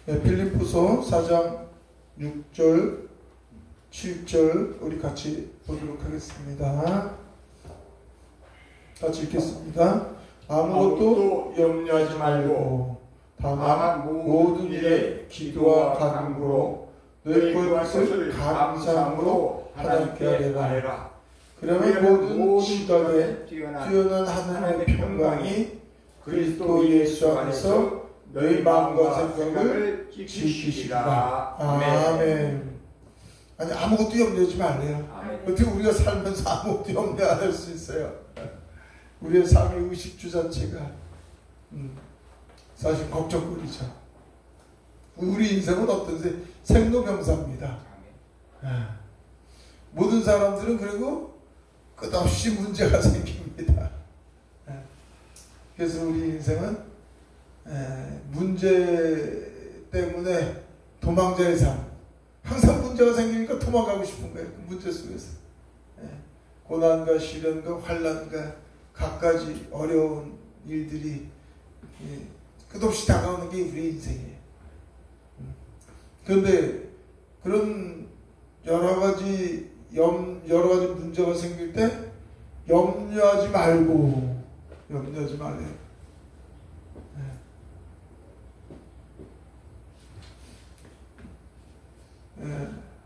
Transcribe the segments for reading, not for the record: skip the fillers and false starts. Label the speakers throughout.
Speaker 1: 네, 빌립보서 4장 6절 7절 우리 같이 보도록 하겠습니다. 같이 읽겠습니다. 아무것도 염려하지 말고 다만 모든 일에 기도와 간구로 너희 것을 감사함으로 하나님께 아뢰라. 그러면 모든 시각에 뛰어난 하나님의 평강이 그리스도 예수 안에서 너희 마음과 생각을 지키시리라. 아멘. 아니 아무것도 염려하지 말래요. 어떻게 우리가 살면서 아무것도 염려 안 할 수 있어요? 우리의 삶의 의식주 자체가 사실 걱정거리죠. 우리 인생은 어떤지 생로병사입니다. 모든 사람들은 그리고 끝없이 문제가 생깁니다. 그래서 우리 인생은 문제 때문에 도망자의 삶. 항상 문제가 생기니까 도망가고 싶은 거예요. 그 문제 속에서. 고난과 시련과 환난과 갖가지 어려운 일들이 끝없이 다가오는 게 우리 인생이에요. 그런데 그런 여러 가지 문제가 생길 때 염려하지 말래요.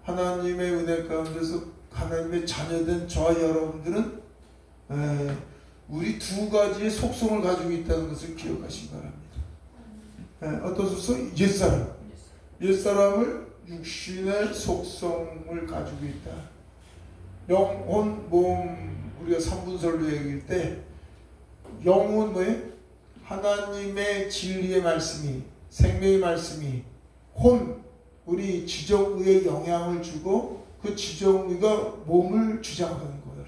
Speaker 1: 하나님의 은혜 가운데서 하나님의 자녀된 저와 여러분들은 우리 두 가지의 속성을 가지고 있다는 것을 기억하시기 바랍니다. 어떤 속성? 옛사람을 육신의 속성을 가지고 있다. 영혼, 몸, 우리가 3분설로 얘기할 때 영혼 뭐예요? 하나님의 진리의 말씀이, 생명의 말씀이 혼, 우리 지정의에 영향을 주고 그 지정의가 몸을 주장하는 거예요.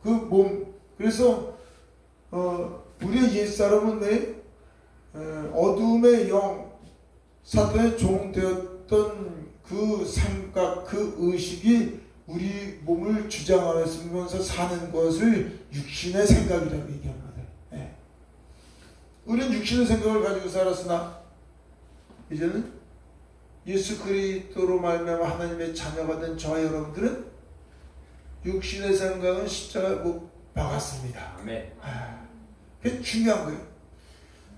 Speaker 1: 그 몸, 그래서 우리의 옛사람은 왜 어둠의 영, 사탄의 종 되었던 그 생각, 그 의식이 우리 몸을 주장하면서 사는 것을 육신의 생각이라고 얘기합니다. 우리는 육신의 생각을 가지고 살았으나 이제는 예수 그리스도로 말미암아 하나님의 자녀가 된 저와 여러분들은 육신의 생각은 십자가에 못 박았습니다. 그게 중요한 거예요.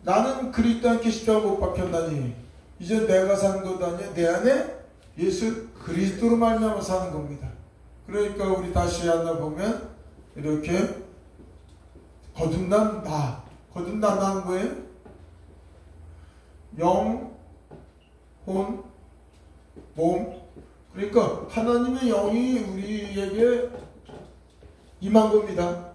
Speaker 1: 나는 그리스도 함께 십자가 못 박혔나니 이제 내가 사는 것 아니야. 내 안에 예수 그리스도로 말미암아 사는 겁니다. 그러니까 우리 다시 하나 보면 이렇게 거듭난 나. 거듭난 나는 뭐예요? 영, 혼, 몸. 그러니까 하나님의 영이 우리에게 임한 겁니다.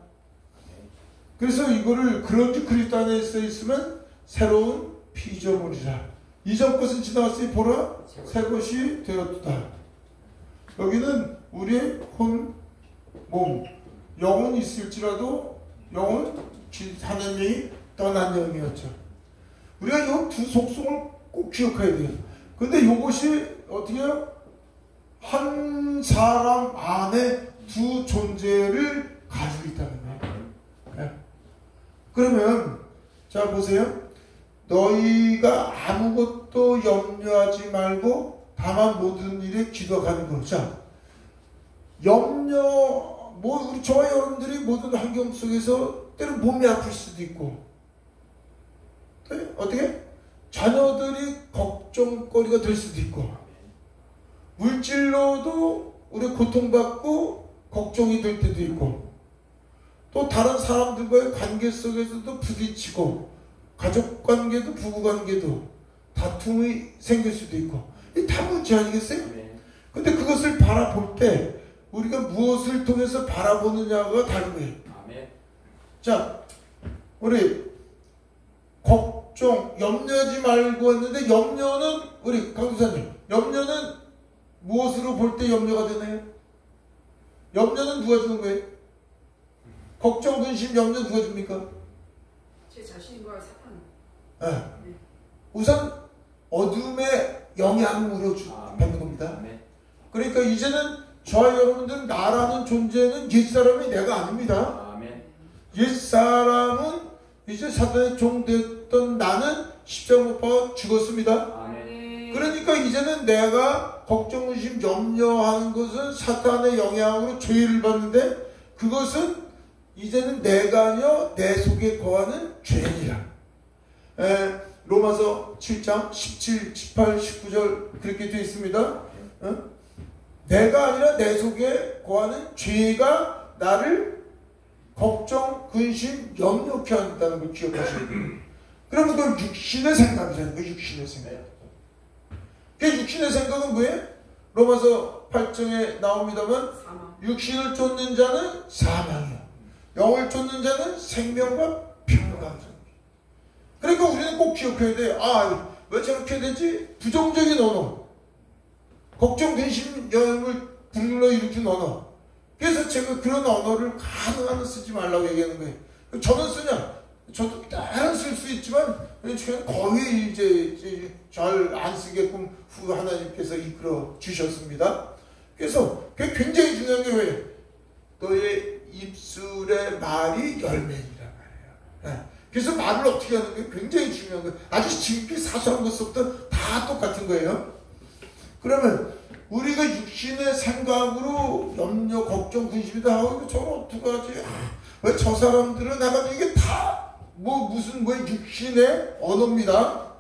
Speaker 1: 그래서 이거를 그런즉 그리스도 안에 있으면 새로운 피조물이라. 이전 것은 지나갔으니 보라 새 것이 되었다. 여기는 우리의 혼, 몸, 영은 있을지라도 영은 하나님이 떠난 영이었죠. 우리가 이 두 속성을 꼭 기억해야 돼요. 근데 이것이 어떻게 해요? 한 사람 안에 두 존재를 가지고 있다는 거예요. 그러면 자 보세요. 너희가 아무것도 염려하지 말고 다만 모든 일에 기도하는 거. 자, 우리 저와 여러분들이 모든 환경 속에서 때로 몸이 아플 수도 있고, 어떻게? 자녀들이 걱정거리가 될 수도 있고, 물질로도 우리 고통받고 걱정이 될 때도 있고, 또 다른 사람들과의 관계 속에서도 부딪히고, 가족관계도 부부관계도 다툼이 생길 수도 있고, 이게 다 문제 아니겠어요? 근데 그것을 바라볼 때 우리가 무엇을 통해서 바라보느냐가 다른 거예요. 자, 우리 걱정, 염려하지 말고 했는데 염려는 우리 강도사님, 염려는 무엇으로 볼 때 염려가 되나요? 염려는 누가 주는 거예요? 걱정, 근심, 염려 누가 줍니까?
Speaker 2: 제 자신과 사탄.
Speaker 1: 네. 우선 어둠의 영향으로 받는 겁니다. 그러니까 이제는 저와 여러분들은 나라는 존재는 옛사람이 내가 아닙니다. 옛사람은 이제 사단의 종 됐던 나는 십자가 못 박아 죽었습니다.
Speaker 2: 아멘.
Speaker 1: 그러니까 이제는 내가 걱정, 의심, 염려하는 것은 사탄의 영향으로 죄를 받는데 그것은 이제는 내가 아니여 내 속에 거하는 죄니라. 로마서 7장 17, 18, 19절 그렇게 되어 있습니다. 내가 아니라 내 속에 거하는 죄가 나를 걱정, 근심, 염려케 한다는 걸 기억하셔야 돼요. 그러면 그건 육신의 생각이라는 거예요. 육신의 생각. 그 육신의 생각은 뭐예요? 로마서 8장에 나옵니다만 육신을 쫓는 자는 사망이요 영을 쫓는 자는 생명과 평강. 그러니까 우리는 꼭 기억해야 돼. 왜 저렇게 되지? 부정적인 언어. 걱정, 근심, 염을 불러일으킨 언어. 그래서 제가 그런 언어를 가능한 한 쓰지 말라고 얘기하는 거예요. 저는 쓰냐? 저도 다른 쓸 수 있지만 저는 거의 이제 잘 안 쓰게끔 후 하나님께서 이끌어 주셨습니다. 그래서 그게 굉장히 중요한 게 왜요? 너의 입술의 말이 열매니라 말이에요. 그래서 말을 어떻게 하는 게 굉장히 중요한 거예요. 아주 지극히 사소한 것부터 다 똑같은 거예요. 그러면 우리가 육신의 생각으로 염려, 걱정, 근심이 다 하고 저는 어떡하지? 왜 저 사람들은 내가 이게 다 무슨 육신의 언어입니다.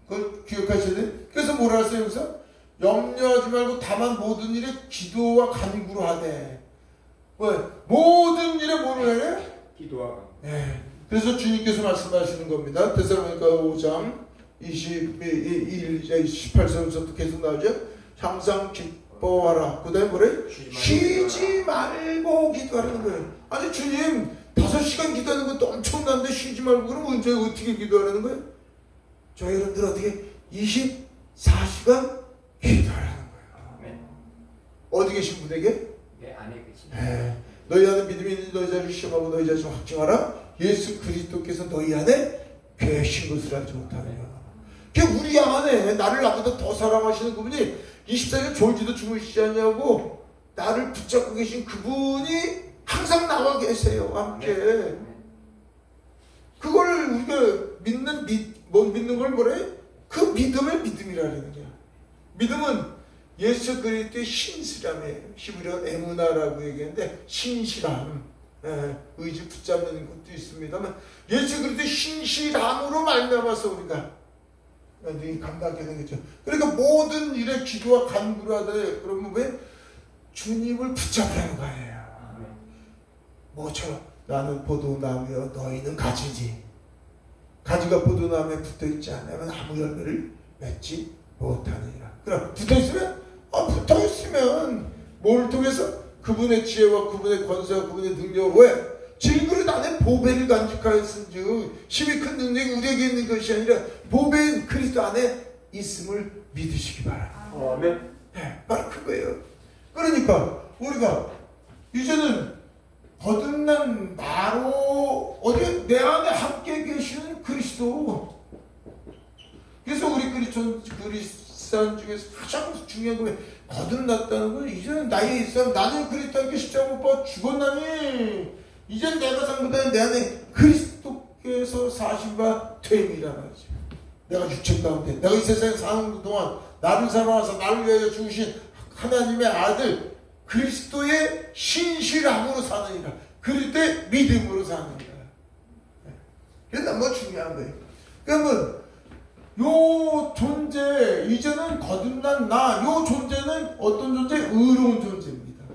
Speaker 1: 그걸 기억하셔야 돼요. 그래서 뭐라 하세요? 여기서 염려하지 말고 다만 모든 일에 기도와 간구로 하되. 왜? 모든 일에 뭐를 해요?
Speaker 3: 기도와 간구.
Speaker 1: 네. 그래서 주님께서 말씀하시는 겁니다. 데살로니가 5장 18절부터 계속 나오죠. 항상 기뻐하라. 그 다음에 뭐래? 쉬지 말고 기도하라는 거예요. 아니 주님 5시간 기도하는 것도 엄청난데 쉬지 말고 그럼 언제 어떻게 기도하라는 거예요? 저희 여러분들 어떻게 24시간 기도하라는 거예요.
Speaker 3: 네.
Speaker 1: 어디 계신 분에게?
Speaker 3: 내 안에 계신
Speaker 1: 너희 안에 믿음이 있는 너희 자를 시험하고 너희 자신을 확증하라. 예수 그리스도께서 너희 안에 계신 것을 알지 못하느냐. 그게 우리 안에 나를 나보다 더 사랑하시는 그분이 24년 졸지도 주무시지 않냐고 나를 붙잡고 계신 그분이 항상 나와 계세요. 함께. 그걸 우리가 믿는 걸 뭐래? 그 믿음을 믿음이라는 거야. 믿음은 예수 그리스도의 신실함이에요. 히브리어 에무나라고 얘기하는데 신실함. 의지 붙잡는 것도 있습니다만 예수 그리스도의 신실함으로 말미암아서 우리가 능히 감당하게 된 거죠. 그러니까 모든 일에 기도와 간구를 하되 그러면 왜? 주님을 붙잡으라는 거예요. 뭐처럼 나는 포도나무여 너희는 가지지. 가지가 포도나무에 붙어있지 않으면 아무 열매를 맺지 못하느니라. 그럼 붙어있으면? 붙어있으면 뭘 통해서? 그분의 지혜와 그분의 권세와 그분의 능력을 왜? 질그릇 안에 보배를 간직하였은즉 힘이 큰 능력이 우리에게 있는 것이 아니라 보배인 그리스도 안에 있음을 믿으시기 바랍니다.
Speaker 3: 아멘.
Speaker 1: 네, 바로 그거예요. 그러니까 우리가 이제는 거듭난 나로 어디 내 안에 함께 계시는 그리스도. 그래서 우리 그리스도인 중에서 가장 중요한 건 거듭났다는 건 이제는 나의 일상 나는 그리스도에게 십자가 못 박아 죽었나니 이제는 내가 산 것보다 내 안에 그리스도께서 사신 바 됨이라 말이죠. 내가 육체 가운데 내가 이 세상에 사는 동안 나를 사랑하사 나를 위하여 죽으신 하나님의 아들 그리스도의 신실함으로 사느니라. 그리스도의 믿음으로 사느니라. 그게 너무 중요한 거예요. 그러면 요 존재 이제는 거듭난 요 존재는 어떤 존재? 의로운 존재입니다.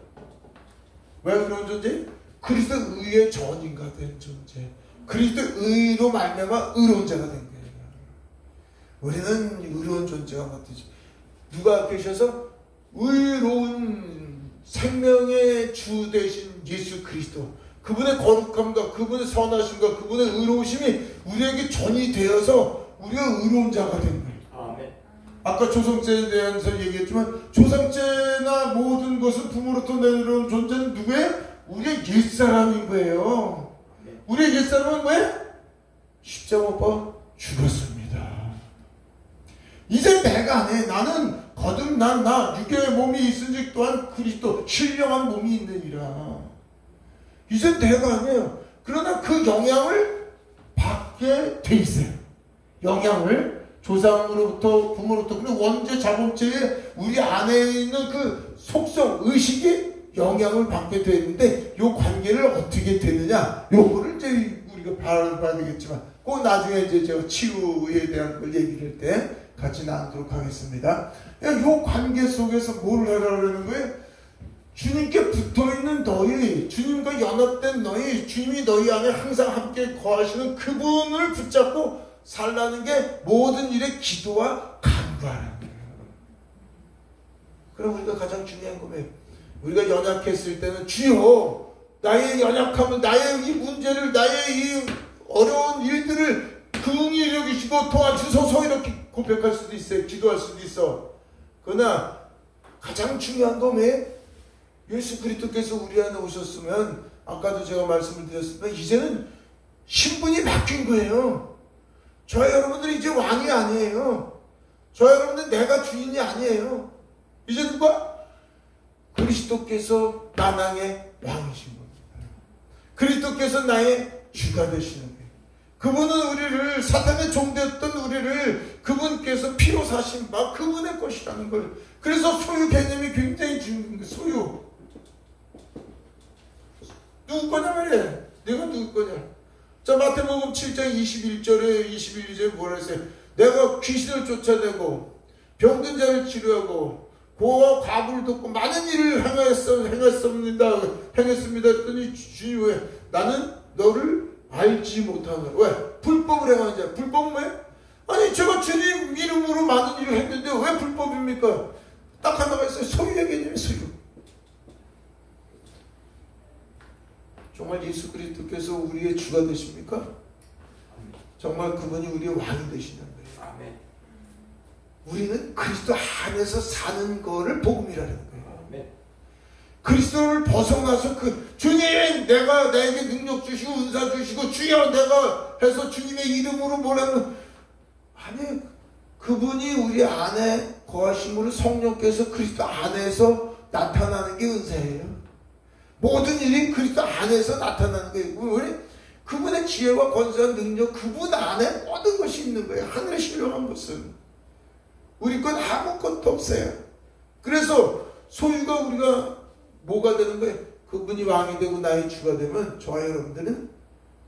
Speaker 1: 왜 의로운 존재? 그리스도 의의 전인가 된 존재. 그리스도 의로 말미암아 의로운 자가 된 거예요. 우리는 의로운 존재가 어떻지? 누가 계셔서 의로운 생명의 주 되신 예수 그리스도 그분의 거룩함과 그분의 선하심과 그분의 의로우심이 우리에게 전이 되어서 우리가 의로운 자가 된 거예요.
Speaker 3: 아멘.
Speaker 1: 아까 조상죄에 대해서 얘기했지만 조상죄나 모든 것은 부모로부터 내려온 존재는 누구예요? 우리의 옛사람인 거예요. 우리의 옛사람은 뭐예요? 십자가 못 박아 죽었습니다. 이제 내가 안 해. 나는 거듭난 육의 몸이 있은즉 또한 그리스도 신령한 몸이 있느니라. 이제 내가 아니에요. 그러나 그 영향을 받게 돼 있어요. 영향을 조상으로부터 부모로부터 그리고 원죄 자범죄에 우리 안에 있는 그 속성 의식이 영향을 받게 되는데 요 관계를 어떻게 되느냐 요거를 이제 우리가 봐야 되겠지만 그 나중에 이제 제가 치유에 대한 걸 얘기를 할 때 같이 나누도록 하겠습니다. 요 관계 속에서 뭘 하라는 거예요? 주님께 붙어있는 너희, 주님과 연합된 너희, 주님이 너희 안에 항상 함께 거하시는 그분을 붙잡고 살라는 게 모든 일에 기도와 간구하는 거예요. 그럼 우리가 가장 중요한 거예요. 우리가 연약했을 때는 주여 나의 연약함을 나의 이 문제를 나의 이 어려운 일들을 긍휼히 여기시고 도와주소서 이렇게 고백할 수도 있어요. 기도할 수도 있어. 그러나 가장 중요한 건 왜? 예수 그리스도께서 우리 안에 오셨으면 아까도 제가 말씀을 드렸지만 이제는 신분이 바뀐 거예요. 저와 여러분들이 이제 왕이 아니에요. 저와 여러분들 내가 주인이 아니에요. 이제 누가? 그리스도께서 만왕의 왕이신 겁니다. 그리스도께서 나의 주가 되시는 거예요. 그분은 우리를 사탄의 종되었던 우리를 그분께서 피로 사신 바 그분의 것이라는 걸. 그래서 소유 개념이 굉장히 중요한 거예요. 소유. 누구 거냐 말이야. 내가 누구 거냐. 자, 마태복음 7장 21절에 21절에 뭐라 했어요? 내가 귀신을 쫓아내고 병든 자를 치료하고 고와 과부를 돕고 많은 일을 행했습니다 했더니 주님 왜? 나는 너를 알지 못하노라. 왜? 불법을 행하는 자. 불법은 왜? 아니 제가 주님 이름으로 많은 일을 했는데 왜 불법입니까? 딱 하나가 있어요. 소유의 개념이 소유. 정말 예수 그리스도께서 우리의 주가 되십니까? 정말 그분이 우리의 왕이 되시는 거예요.
Speaker 3: 아멘.
Speaker 1: 우리는 그리스도 안에서 사는 거를 복음이라는 거예요.
Speaker 3: 아멘.
Speaker 1: 그리스도를 벗어나서 그 주님 내가 나에게 능력 주시고 은사 주시고 주여 내가 해서 주님의 이름으로 뭐라는 아니 그분이 우리 안에 거하심으로 성령께서 그리스도 안에서 나타나는 게 은사예요. 모든 일이 그리스도 안에서 나타나는 거예요. 우리 그분의 지혜와 권세와 능력 그분 안에 모든 것이 있는 거예요. 하늘에 신령한 것은 우리 건 아무것도 없어요. 그래서 소유가 우리가 뭐가 되는 거예요? 그분이 왕이 되고 나의 주가 되면 저와 여러분들은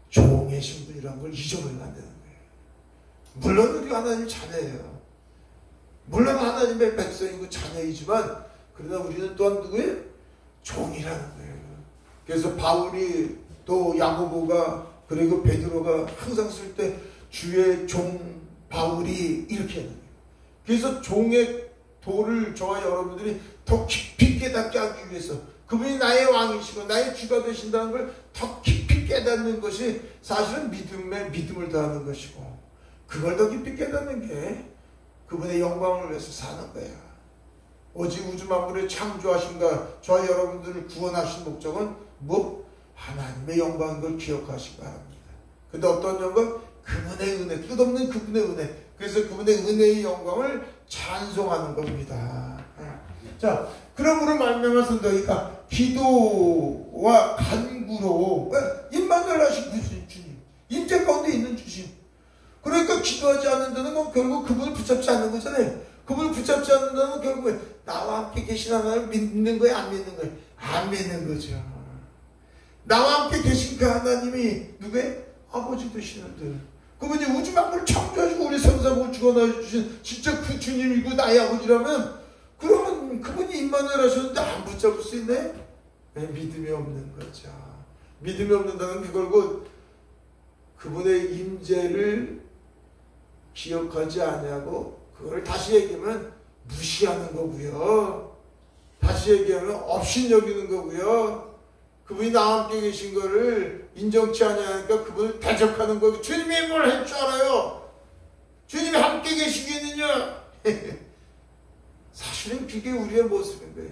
Speaker 1: 종의 신분이라는 걸 잊어버리면 안 되는 거예요. 물론 우리 하나님 자녀예요. 물론 하나님의 백성이고 자녀이지만 그러나 우리는 또한 누구예요? 종이라는 거예요. 그래서 바울이 또 야고보가 그리고 베드로가 항상 쓸 때 주의 종 바울이 이렇게 하는 거예요. 그래서 종의 도를 저와 여러분들이 더 깊이 깨닫게 하기 위해서 그분이 나의 왕이시고 나의 주가 되신다는 걸 더 깊이 깨닫는 것이 사실은 믿음을 더하는 것이고 그걸 더 깊이 깨닫는 게 그분의 영광을 위해서 사는 거야. 오직 우주 만물의 창조하신가 저와 여러분들을 구원하신 목적은 뭐? 하나님의 영광인 걸 기억하시기 바랍니다. 근데 어떤 영광? 그분의 은혜, 끝없는 그분의 은혜. 그래서 그분의 은혜의 영광을 찬송하는 겁니다. 자, 그러므로 말미암아서 너희가 기도와 간구로 임마누엘 하신 주님, 임재 가운데 있는 주님. 그러니까 기도하지 않는다는 건 결국 그분을 붙잡지 않는 거잖아요. 그분을 붙잡지 않는다는 건 결국 나와 함께 계신 하나님을 믿는 거예요? 안 믿는 거예요? 안 믿는 거죠. 나와 함께 계신 그 하나님이 누구예요? 아버지 되시는데 그분이 우주 만물을 창조하시고 우리 선사복을 주관하주신 진짜 그 주님이고 나의 아버지라면 그러면 그분이 임마누엘 하셨는데 안 붙잡을 수 있네? 네, 믿음이 없는 거죠. 믿음이 없는다는 게 결국 그분의 임재를 기억하지 아니하고 그걸 다시 얘기하면 무시하는 거고요. 다시 얘기하면 업신여기는 거고요. 그분이 나와 함께 계신 거를 인정치 않으니까 그분을 대적하는 거고 주님이 뭘 할 줄 알아요? 주님이 함께 계시겠느냐? 사실은 그게 우리의 모습인 거예요.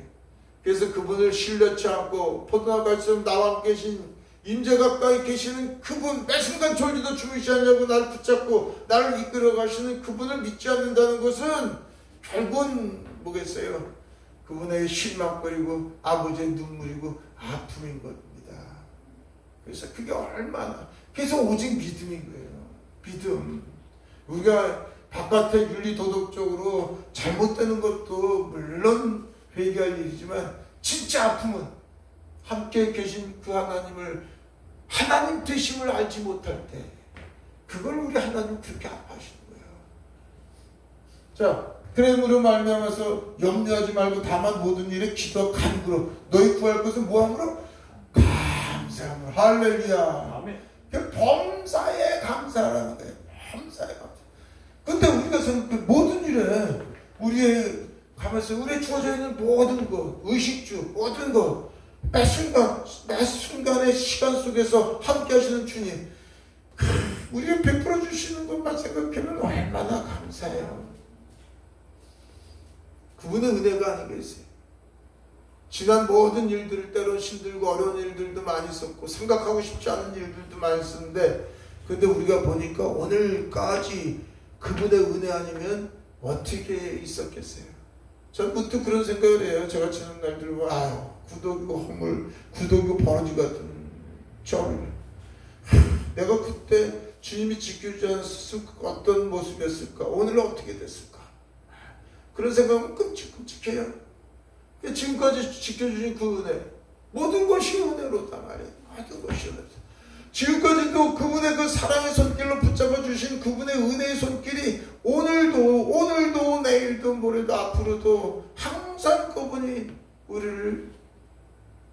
Speaker 1: 그래서 그분을 신뢰치 않고 포도나무처럼 나와 함께 계신 임재 가까이 계시는 그분 매 순간 졸지도 주무시지 않냐고 나를 붙잡고 나를 이끌어 가시는 그분을 믿지 않는다는 것은 결국은 뭐겠어요? 그분의 실망거리고 아버지의 눈물이고 아픔인 겁니다. 그래서 그게 얼마나 그래서 오직 믿음인 거예요. 믿음. 우리가 바깥에 윤리 도덕적으로 잘못되는 것도 물론 회개할 일이지만 진짜 아픔은 함께 계신 그 하나님을 하나님 되심을 알지 못할 때 그걸 우리 하나님 그렇게 아파하시는 거예요. 자, 그러므로 말미암아서 염려하지 말고 다만 모든 일에 기도와 간구로 너희 구할 것은 뭐함으로? 감사함으로. 할렐루야.
Speaker 3: 아멘.
Speaker 1: 범사에 감사하라는 거예요. 범사에 감사. 근데 우리가 생각해 모든 일에 우리의 가만있어 우리의 주어져 있는 모든 것, 의식주, 모든 것, 매 순간의 시간 속에서 함께 하시는 주님, 우리가 베풀어 주시는 것만 생각하면 얼마나 감사해요. 그분의 은혜가 아니겠어요. 지난 모든 일들을 때론 힘들고 어려운 일들도 많이 있었고 생각하고 싶지 않은 일들도 많이 있었는데 근데 우리가 보니까 오늘까지 그분의 은혜 아니면 어떻게 있었겠어요? 전 문득 그런 생각을 해요. 제가 지난 날들 아유 구독이고 허물 구독이고 버러지 같은 점 내가 그때 주님이 지켜주지 않았을 어떤 모습이었을까? 오늘은 어떻게 됐을까? 그런 생각은 끔찍끔찍해요. 지금까지 지켜주신 그 은혜 모든 것이 은혜로다 말이에요. 모든 것이 은혜로다. 지금까지도 그분의 그 사랑의 손길로 붙잡아 주신 그분의 은혜의 손길이 오늘도 내일도 모레도 앞으로도 항상 그분이 우리를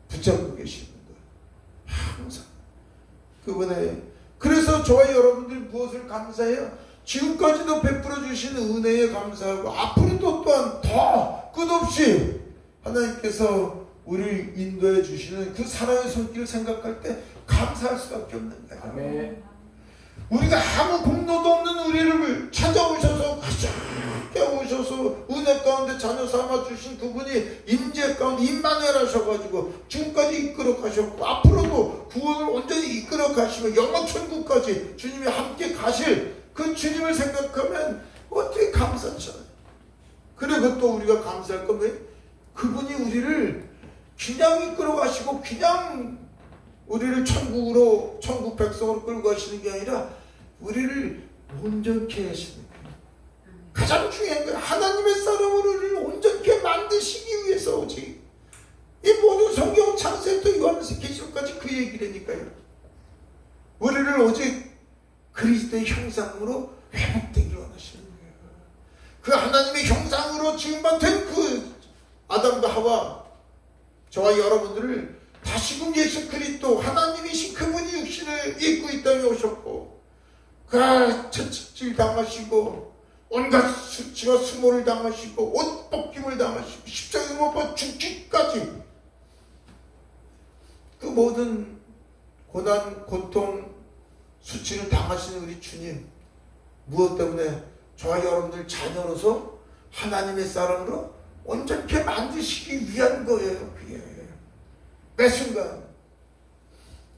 Speaker 1: 붙잡고 계시는 거예요. 항상 그분의. 그래서 저와 여러분들이 무엇을 감사해요? 지금까지도 베풀어 주신 은혜에 감사하고 앞으로도 또한 더 끝없이 하나님께서 우리를 인도해 주시는 그 사랑의 손길을 생각할 때 감사할 수밖에 없는 거예요.
Speaker 3: 아멘.
Speaker 1: 우리가 아무 공로도 없는 우리를 찾아오셔서 가장 깨우셔서 은혜 가운데 자녀 삼아 주신 그분이 임재 가운데 임마누엘 하셔가지고 지금까지 이끌어 가셨고 앞으로도 구원을 온전히 이끌어 가시며 영원 천국까지 주님이 함께 가실 그 주님을 생각하면 어떻게 감사치 않아요. 그리고 또 우리가 감사할 거면 그분이 우리를 그냥 이끌어 가시고 그냥 우리를 천국으로 천국 백성으로 끌고 가시는 게 아니라 우리를 온전케 하시는 거예요. 가장 중요한 건 하나님의 사람으로 우리를 온전케 만드시기 위해서 오직 이 모든 성경 창세부터 요한에서 계시록까지 그 얘기라니까요. 우리를 오직 그리스도의 형상으로 회복되기를 원하시는 거예요. 그 하나님의 형상으로 지음받은 그 아담과 하와 저와 여러분들을 다시금 예수 그리스도 하나님이신 그분이 육신을 입고 이 땅에 오셨고 그 채찍질 당하시고 온갖 수치와 수모를 당하시고 옷 벗김을 당하시고 십자가에 못 박혀 죽기까지 그 모든 고난 고통 수치를 당하시는 우리 주님 무엇 때문에 저와 여러분들 자녀로서 하나님의 사람으로 온전케 만드시기 위한 거예요. 그게 매 순간.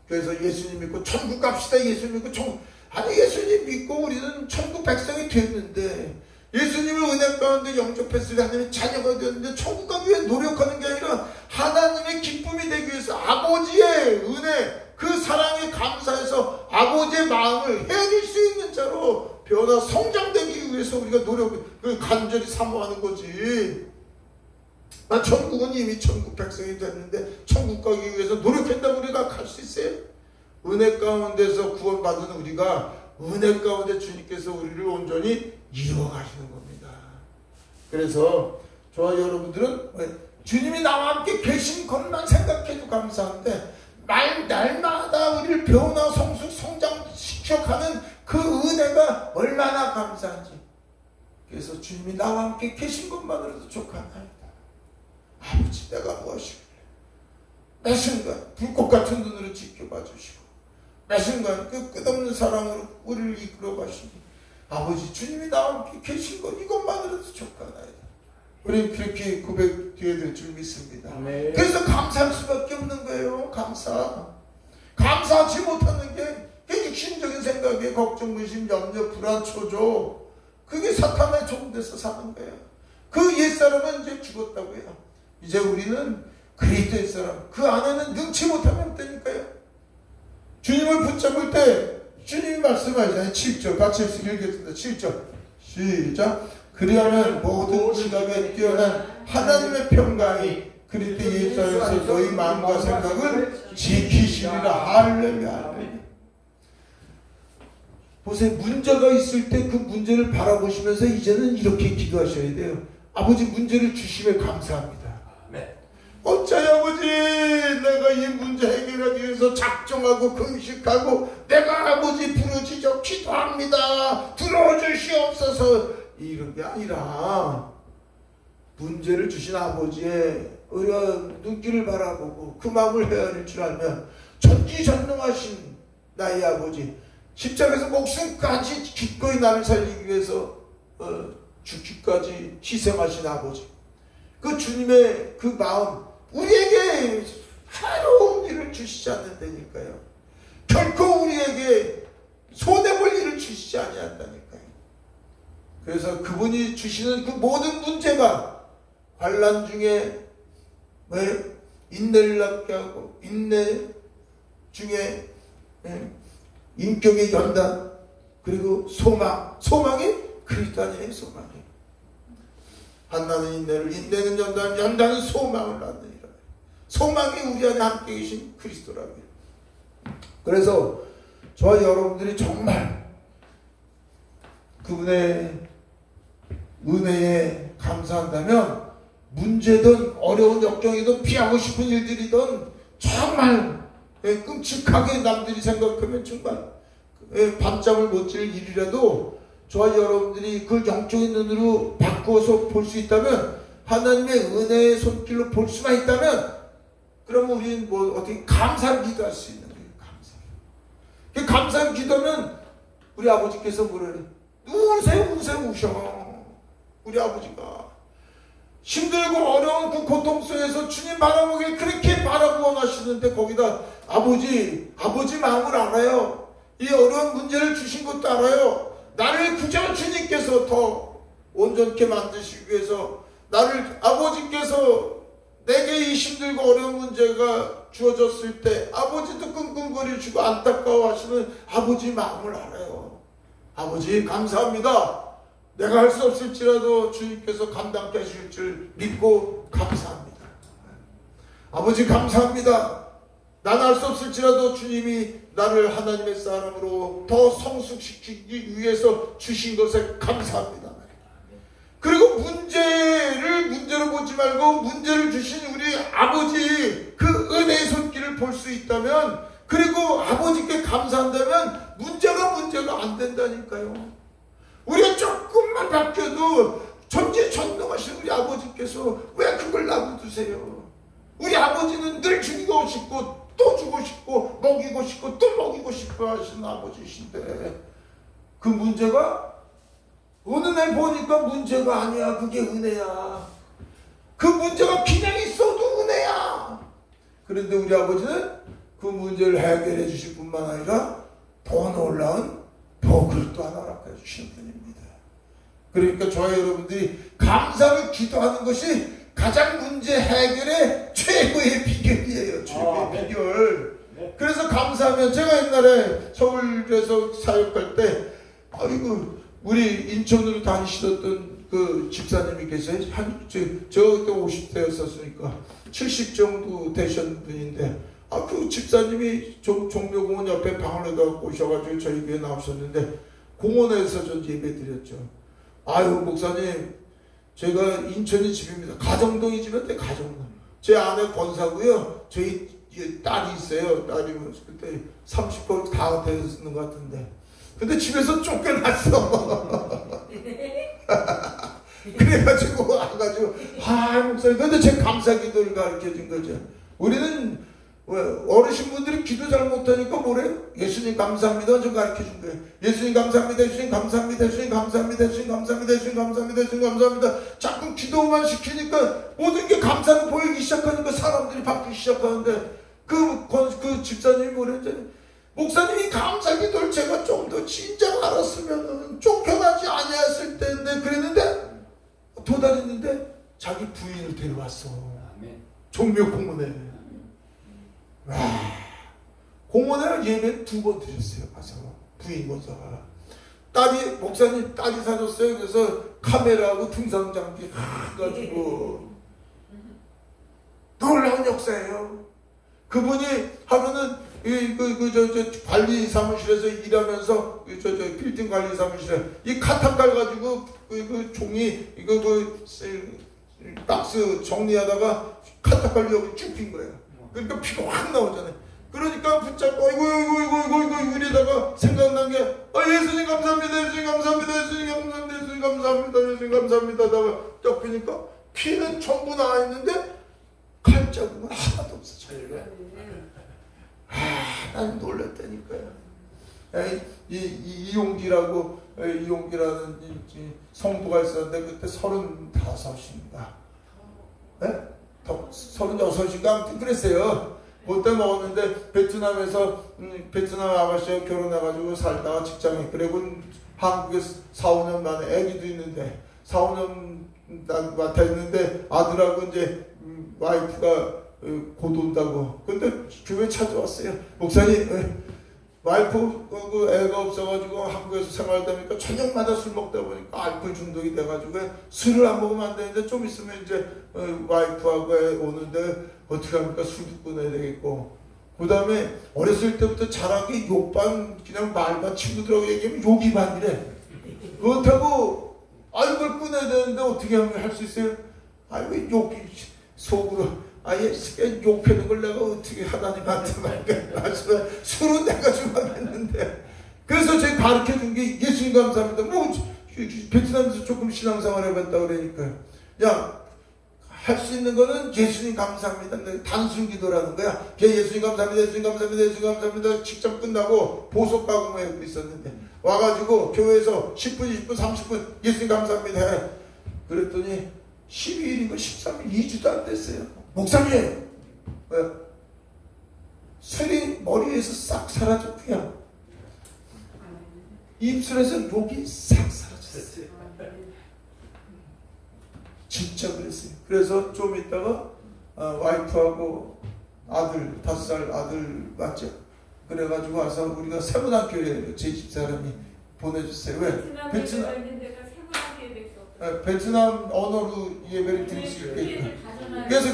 Speaker 1: 그래서 예수님 믿고 천국 갑시다. 예수님 믿고 천국. 아니 예수님 믿고 우리는 천국 백성이 됐는데 예수님을 은혜 가운데 영접했을 때 하나님의 자녀가 되었는데 천국 가기 위해 노력하는 게 아니라 하나님의 기쁨이 되기 위해서 아버지의 은혜 그 사랑에 감사해서 아버지의 마음을 헤아릴 수 있는 자로 변화 성장되기 위해서 우리가 노력을 간절히 사모하는 거지. 천국은 이미 천국 백성이 됐는데 천국 가기 위해서 노력한다고 우리가 갈 수 있어요? 은혜 가운데서 구원받은 우리가 은혜 가운데 주님께서 우리를 온전히 이루어 가시는 겁니다. 그래서 저와 여러분들은 주님이 나와 함께 계신 것만 생각해도 감사한데 날마다 우리를 변화 성장시켜가는 그 은혜가 얼마나 감사한지. 그래서 주님이 나와 함께 계신 것만으로도 족하나이다. 아버지 내가 무엇이길래 매 순간 불꽃 같은 눈으로 지켜봐 주시고 매 순간 그 끝없는 사랑으로 우리를 이끌어 가시니 아버지 주님이 나와 함께 계신 것 이것만으로도 족하나이다. 우리는 그렇게 고백 뒤에 될 줄 믿습니다.
Speaker 3: 네.
Speaker 1: 그래서 감사할 수밖에 없는 거예요. 감사하지 못하는 게 육신적인 생각에 걱정, 의심, 염려, 불안, 초조 그게 사탄의 종돼서 사는 거예요. 그 옛사람은 이제 죽었다고요. 이제 우리는 그리스도의 사람 그 안에는 능치 못하면 되니까요. 주님을 붙잡을 때 주님이 말씀하시잖아요. 7절 같이 읽겠습니다. 7절 시작. 그리하면 모든 지각에 뛰어난 하나님의 평강이 그리스도 예수 안에서 너희 마음과 생각을 지키시리라. 할렐루야. 보세요. 문제가 있을 때 그 문제를 바라보시면서 이제는 이렇게 기도하셔야 돼요. 아버지, 문제를 주심에 감사합니다. 어차피 아버지, 내가 이 문제 해결하기 위해서 작정하고 금식하고 내가 아버지 부르짖어 기도합니다. 들어주시옵소서. 이런 게 아니라 문제를 주신 아버지의 어려운 눈길을 바라보고 그 마음을 헤아릴 줄 알면 전지전능하신 나의 아버지, 십자가에서 목숨까지 기꺼이 나를 살리기 위해서 죽기까지 희생하신 아버지, 그 주님의 그 마음 우리에게 하나로운 일을 주시지 않는다니까요. 결코 우리에게 손해볼 일을 주시지 아니한다니까요. 그래서 그분이 주시는 그 모든 문제가 환난 중에 인내를 낳게 하고, 인내 중에 인격의 연단, 그리고 소망이 그리스도 안에 소망이. 한나는 인내를, 인내는 연단, 연단은 소망을 낳느니라. 소망이 우리 안에 함께 계신 그리스도라고요. 그래서 저와 여러분들이 정말 그분의 은혜에 감사한다면 문제든 어려운 역경이든 피하고 싶은 일들이든 정말 끔찍하게 남들이 생각하면 정말 밤잠을 못 잘 일이라도 저와 여러분들이 그 영적인 눈으로 바꾸어서 볼 수 있다면, 하나님의 은혜의 손길로 볼 수만 있다면, 그러면 우리는 어떻게 감사를 기도할 수 있는 거예요. 감사. 감사를 기도하면 우리 아버지께서 뭐래요? 우세요. 우리 아버지가 힘들고 어려운 그 고통 속에서 주님 바라보길 그렇게 바라보고 하시는데, 거기다 아버지 마음을 알아요. 이 어려운 문제를 주신 것도 알아요. 나를 그저 주님께서 더 온전케 만드시기 위해서, 나를 아버지께서 내게 이 힘들고 어려운 문제가 주어졌을 때 아버지도 끙끙거리시고 안타까워하시는 아버지 마음을 알아요. 아버지 감사합니다. 내가 할 수 없을지라도 주님께서 감당케 하실 줄 믿고 감사합니다. 아버지 감사합니다. 난 할 수 없을지라도 주님이 나를 하나님의 사람으로 더 성숙시키기 위해서 주신 것에 감사합니다. 그리고 문제를 문제로 보지 말고 문제를 주신 우리 아버지 그 은혜의 손길을 볼 수 있다면, 그리고 아버지께 감사한다면 문제가 안 된다니까요. 우리가 조금만 바뀌어도 전지전능하신 우리 아버지께서 왜 그걸 놔두세요? 우리 아버지는 늘 죽이고 싶고 또 주고 싶고 먹이고 싶고 또 먹이고 싶어 하시는 아버지신데, 그 문제가 어느 날 보니까 문제가 아니야. 그게 은혜야. 그 문제가 그냥 있어도 은혜야. 그런데 우리 아버지는 그 문제를 해결해 주실 뿐만 아니라 더 놀라운 복을 또 하나 허락해 주시는 분입니다. 그러니까 저와 여러분들이 감사를 기도하는 것이 가장 문제 해결의 최고의 비결이에요. 최고의 비결. 그래서 감사하면, 제가 옛날에 서울에서 사역할 때, 우리 인천으로 다니시던 그 집사님이 계세요. 저 그때 50대였었으니까 70 정도 되신 분인데, 그 집사님이 종묘공원 옆에 방을 얻어갖고 오셔가지고 저희 교회 나오셨는데, 공원에서 전 예배 드렸죠. 목사님, 제가 인천이 집입니다. 가정동이 집인데, 가정동. 제 아내 권사고요. 저희 딸이 있어요. 딸이 그때 30번 다 되는 것 같은데. 근데 집에서 쫓겨났어. 그래가지고 와가지고 목사님, 근데 제 감사 기도를 가르쳐 준 거죠. 우리는 어르신분들이 기도 잘 못하니까 뭐래요? 예수님 감사합니다 좀 가르쳐 준 거예요. 예수님 감사합니다, 예수님 감사합니다, 예수님 감사합니다, 예수님 감사합니다, 예수님 감사합니다, 예수님 감사합니다. 자꾸 기도만 시키니까 모든 게 감사가 보이기 시작하니까 사람들이 바뀌기 시작하는데, 그 집사님이 뭐랬잖아요. 목사님이 감사 기도를 제가 좀 더 진작 알았으면 쫓겨나지 아니했을 텐데, 그랬는데 도달했는데 자기 부인을 데려왔어. 종묘 공원에. 공원에 예배 2번 드렸어요. 가서 부인 권사가. 딸이, 목사님 딸이 사줬어요. 그래서 카메라하고 등산장비 가지고 놀라운 역사예요. 그분이 하루는 관리 사무실에서 일하면서 빌딩 관리 사무실에 이 카탄 가지고 종이 박스 정리하다가 카탄 관리 여기 쭉 핀 거예요. 그러니까 피가 확 나오잖아요. 그러니까 붙잡고 이거 이러다가 생각난 게 예수님 감사합니다, 예수님 감사합니다, 예수님 감사합니다, 예수님 감사합니다, 예수님 감사합니다 하다가 딱 피니까 피는 전부 나와 있는데 칼자국은 하나도 없어져요. 난 놀랐다니까요. 이용기라는 성도가 있었는데 그때 35입니다. 36인가 아무튼 그랬어요. 그때 먹었는데 베트남에서 베트남 아가씨가 결혼해가지고 살다가 직장에 그리고 한국에 4, 5년 만에 아기도 있는데 4, 5년 됐는데 아들하고 이제 와이프가 곧 온다고. 근데 교회 찾아왔어요. 목사님, 와이프 애가 없어가지고 한국에서 생활하다니까 저녁마다 술 먹다 보니까 알코올 중독이 돼가지고 술을 안 먹으면 안 되는데 좀 있으면 이제 와이프하고 오는데 어떻게 합니까? 술도 끊어야 되겠고. 그 다음에 어렸을 때부터 자라기 욕반 그냥 말만 친구들하고 얘기하면 욕이 반이래. 그렇다고 그걸 끊어야 되는데 어떻게 하면 할 수 있어요? 왜 욕이 속으로 아예 욕 패는 걸 내가 어떻게 하나님한테 말씀을 술은 내가 좀 하겠는데. 그래서 제가 가르쳐 준 게 예수님 감사합니다. 베트남에서 조금 신앙생활 해봤다 그러니까요. 할 수 있는 거는 예수님 감사합니다. 단순 기도라는 거야. 예수님 감사합니다, 예수님 감사합니다, 예수님 감사합니다. 직접 끝나고 보석 가고 하고 있었는데 와가지고 교회에서 10분, 20분, 30분 예수님 감사합니다. 그랬더니 12일인가 13일 2주도 안 됐어요. 목사님, 술이 머리에서 싹 사라졌고요. 입술에서 욕이 싹 사라졌어요. 진짜 그랬어요. 그래서 좀 있다가 와이프하고 아들, 5살 아들 맞죠? 그래가지고 와서 우리가 세문학교에 제 집사람이 보내줬어요. 왜? 베트남 언어로 예배를 드릴 수 있게. 그래서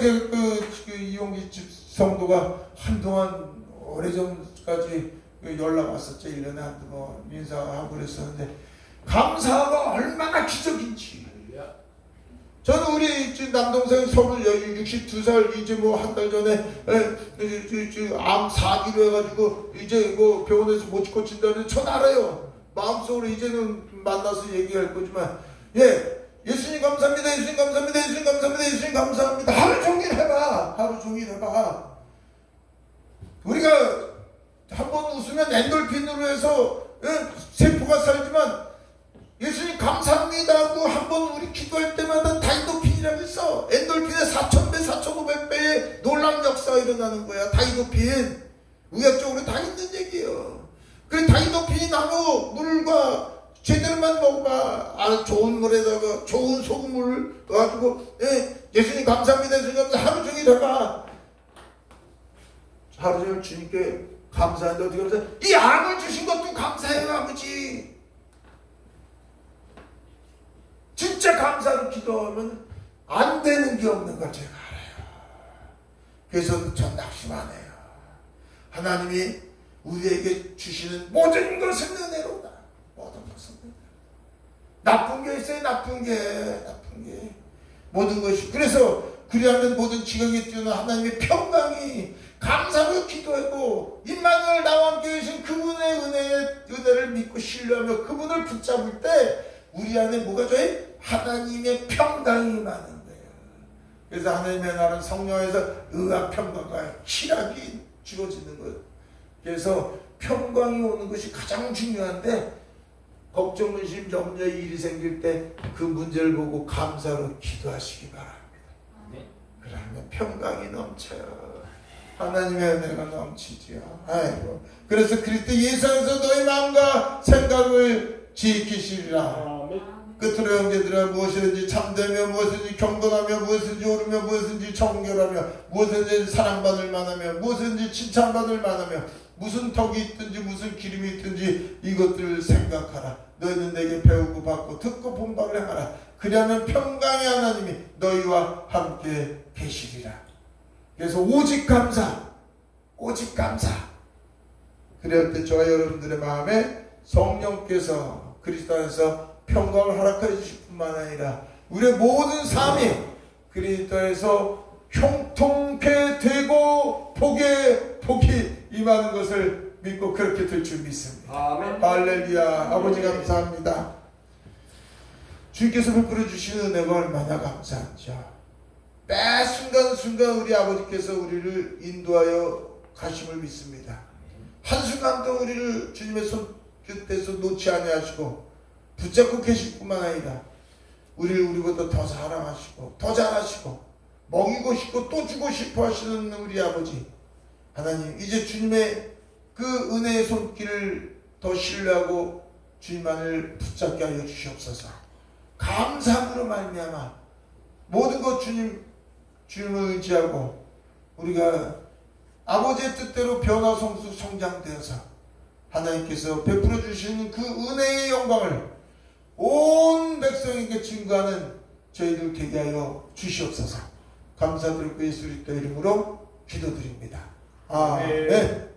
Speaker 1: 이용기 집 성도가 한동안 오래전까지 연락 왔었죠. 1년에 한두 번 인사하고 그랬었는데 감사가 얼마나 기적인지. 저는 우리 남동생 62살 이제 한 달 전에 암 4기로 해가지고 이제 병원에서 못 고친다는데 전 알아요. 마음속으로 이제는 만나서 얘기할 거지만 예수님 감사합니다, 예수님 감사합니다, 예수님 감사합니다, 예수님 감사합니다. 하루 종일 해봐. 하루 종일 해봐. 우리가 한번 웃으면 엔돌핀으로 해서 세포가 살지만 예수님 감사합니다 하고 한번 우리 기도할 때마다 다이도핀이라고 있어. 엔돌핀의 4000배, 4500배의 놀라운 역사가 일어나는 거야. 다이도핀. 의학적으로 다 있는 얘기예요. 그 다이도핀이 나무 물과 제대로만 먹어봐. 좋은 물에다가 좋은 소금물을 넣어가지고 예수님 감사합니다, 예수님 감사합니다. 하루 종일 해봐. 하루 종일 주님께 감사한데 어떻게 감사해? 이 암을 주신 것도 감사해요, 아버지. 진짜 감사로 기도하면 안 되는 게 없는 걸 제가 알아요. 그래서 전 낙심하네요. 하나님이 우리에게 주시는 모든 것은 은혜로다. 모든 것은 은혜로. 나쁜 게 있어요. 나쁜 게 모든 것이. 그래서 그리하면 모든 지경에 뛰어난 하나님의 평강이 감사로 기도하고 임마누엘 나와 함께 계신 그분의 은혜를 믿고 신뢰하며 그분을 붙잡을 때 우리 안에 뭐가 좋아요? 하나님의 평강이 많은 거예요. 그래서 하나님의 나라는 성령에서 의와 평강과 희락이 주어지는 거예요. 그래서 평강이 오는 것이 가장 중요한데 걱정, 의심, 염려, 일이 생길 때 그 문제를 보고 감사로 기도하시기 바랍니다. 그러면 평강이 넘쳐요. 하나님의 은혜가 넘치지요. 아이고. 그래서 그리스도 예수 안에서 너희 마음과 생각을 지키시리라. 끝으로 형제들아, 무엇이든지 참되며 무엇이든지 경건하며 무엇이든지 옳으며 무엇이든지 정결하며 무엇이든지 사랑받을 만하며 무엇이든지 칭찬받을 만하며 무슨 덕이 있든지 무슨 기름이 있든지 이것들을 생각하라. 너희는 내게 배우고 받고 듣고 본 바를 행하라. 그리하면 평강의 하나님이 너희와 함께 계시리라. 그래서 오직 감사, 오직 감사. 그럴 때 저와 여러분들의 마음에 성령께서 그리스도 안에서 평강을 허락해 주실 뿐만 아니라 우리의 모든 삶이 그리스도에서 형통케 되고 복이 임하는 것을 믿고 그렇게 될 줄 믿습니다.
Speaker 3: 아멘.
Speaker 1: 할렐루야. 아버지 감사합니다. 주께서 베풀어 주시는 은혜가 얼마나 감사한지요. 매 순간순간 우리 아버지께서 우리를 인도하여 가심을 믿습니다. 한순간도 우리를 주님의 손끝에서 놓지 아니하시고 붙잡고 계실 뿐만 아니라 우리를 우리보다 더 사랑하시고 더 잘하시고 먹이고 싶고 또 주고 싶어 하시는 우리 아버지 하나님, 이제 주님의 그 은혜의 손길을 더 신뢰하고 주님만을 붙잡게 하여 주시옵소서. 감사함으로 말미암아 모든 것 주님을 의지하고 우리가 아버지의 뜻대로 변화성수 성장되어서 하나님께서 베풀어 주시는 그 은혜의 영광을 온 백성에게 증거하는 저희들 되게 하여 주시옵소서. 감사드리고 예수 그리스도 이름으로 기도드립니다. 아멘. 할렐루야.